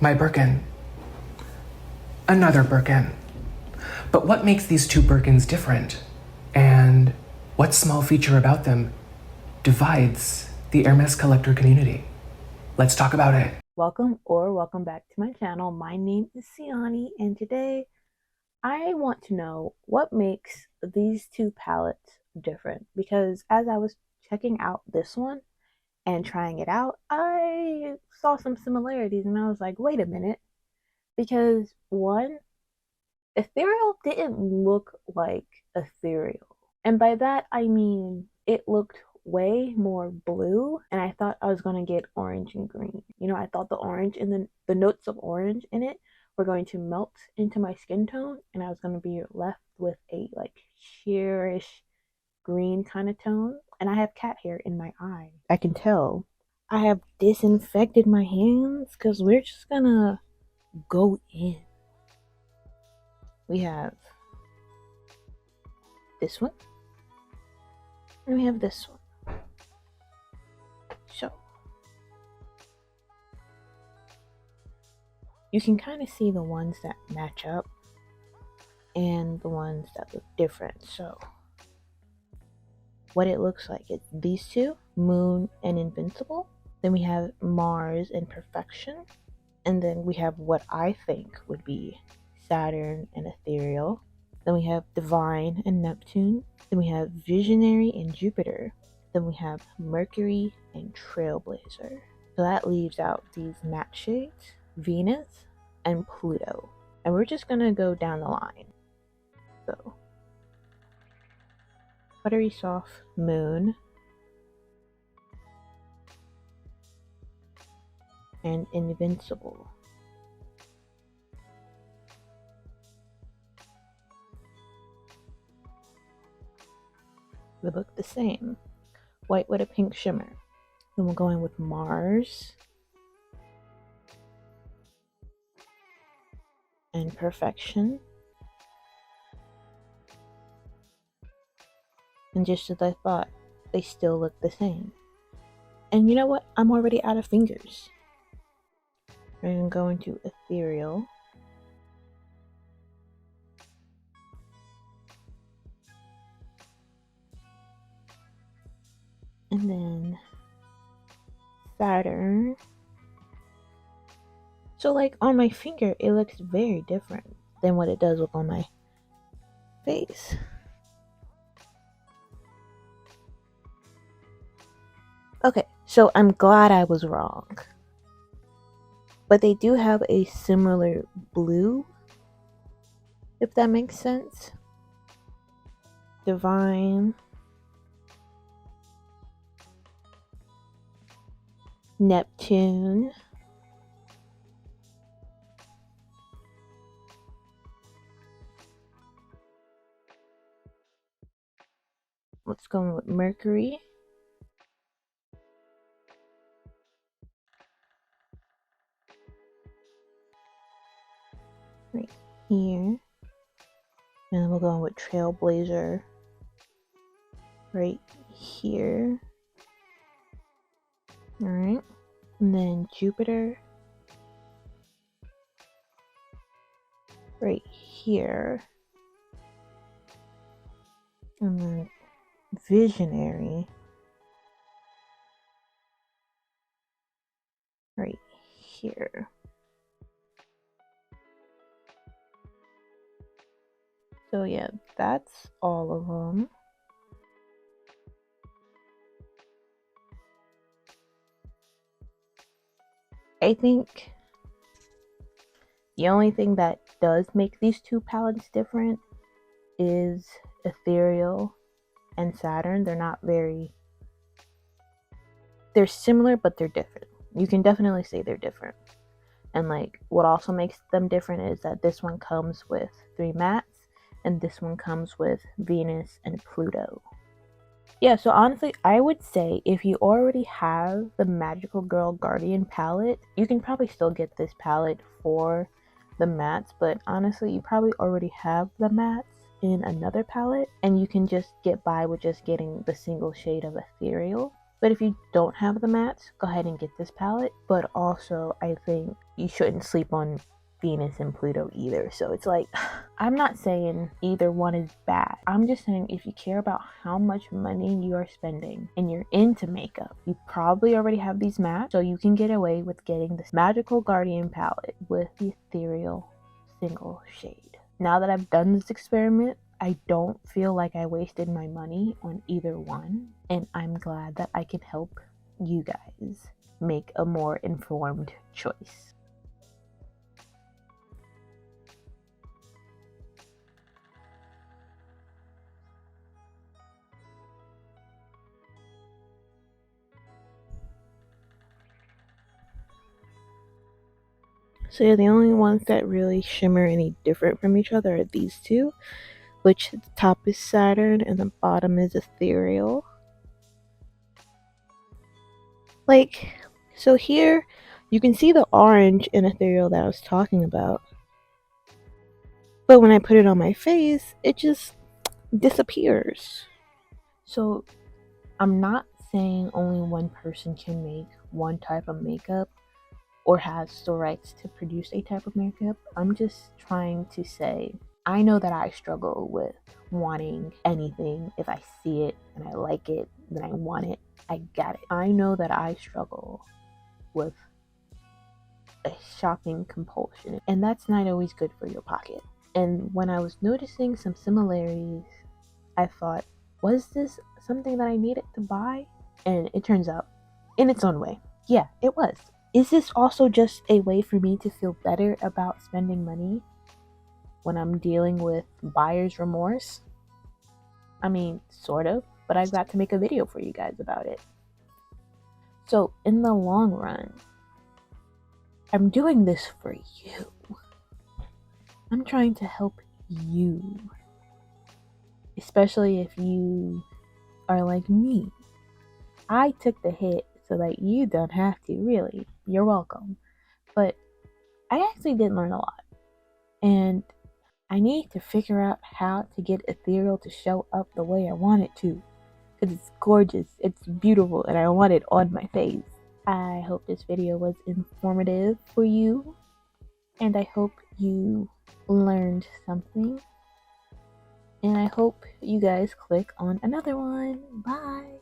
My Birkin. Another Birkin. But what makes these two Birkins different? And what small feature about them divides the Hermes collector community? Let's talk about it. Welcome back to my channel. My name is Siani, and today I want to know what makes these two palettes different, because as I was checking out this one and trying it out, I saw some similarities and I was like, wait a minute, because one, Ethereal didn't look like Ethereal. And by that I mean it looked way more blue, and I thought I was going to get orange and green. I thought the orange and then the notes of orange in it were going to melt into my skin tone, and I was going to be left with a like sheerish green kind of tone. And I have cat hair in my eye. I can tell. I have disinfected my hands because we're just gonna go in. We have this one, and we have this one. So you can kind of see the ones that match up and the ones that look different. So what it looks like is these two, Moon and Invincible. Then we have Mars and Perfection. And then we have what I think would be Saturn and Ethereal. Then we have Divine and Neptune. Then we have Visionary and Jupiter. Then we have Mercury and Trailblazer. So that leaves out these matte shades, Venus and Pluto. And we're just gonna go down the line. So, Buttery Soft Moon and Invincible. They look the same. White with a pink shimmer. Then we're going with Mars and Perfection. And just as I thought, they still look the same. And you know what? I'm already out of fingers. We're going to go into Ethereal. And then Saturn. So like on my finger, it looks very different than what it does look on my face. Okay, so I'm glad I was wrong. But they do have a similar blue, if that makes sense. Divine. Neptune. Let's go with Mercury. Right here. And then we'll go with Trailblazer right here. Alright. And then Jupiter right here. And then Visionary right here. So yeah, that's all of them. I think the only thing that does make these two palettes different is Ethereal and Saturn. They're similar, but they're different. You can definitely say they're different. And like what also makes them different is that this one comes with 3 mattes and this one comes with Venus and Pluto. Yeah, so honestly, I would say if you already have the Magical Girl Guardian palette, you can probably still get this palette for the mattes, but honestly, you probably already have the mattes in another palette, and you can just get by with just getting the single shade of Ethereal. But if you don't have the mattes, go ahead and get this palette. But also, I think you shouldn't sleep on Venus and Pluto either. So it's like, I'm not saying either one is bad. I'm just saying if you care about how much money you are spending and you're into makeup, you probably already have these matched, so you can get away with getting this Magical Guardian palette with the Ethereal single shade. Now that I've done this experiment, I don't feel like I wasted my money on either one, and I'm glad that I can help you guys make a more informed choice. So yeah, the only ones that really shimmer any different from each other are these two, which the top is Saturn and the bottom is Ethereal. Like, so here you can see the orange in Ethereal that I was talking about. But when I put it on my face, it just disappears. So I'm not saying only one person can make one type of makeup or has the rights to produce a type of makeup. I'm just trying to say, I know that I struggle with wanting anything. If I see it and I like it, then I want it, I got it. I know that I struggle with a shopping compulsion, and that's not always good for your pocket. And when I was noticing some similarities, I thought, was this something that I needed to buy? And it turns out, in its own way, yeah, it was. Is this also just a way for me to feel better about spending money when I'm dealing with buyer's remorse? I mean, sort of, but I've got to make a video for you guys about it. So, in the long run, I'm doing this for you. I'm trying to help you. Especially if you are like me. I took the hit so that you don't have to, really. You're welcome. But I actually did learn a lot. And I need to figure out how to get Ethereal to show up the way I want it to. Because it's gorgeous, it's beautiful, and I want it on my face. I hope this video was informative for you. And I hope you learned something. And I hope you guys click on another one. Bye!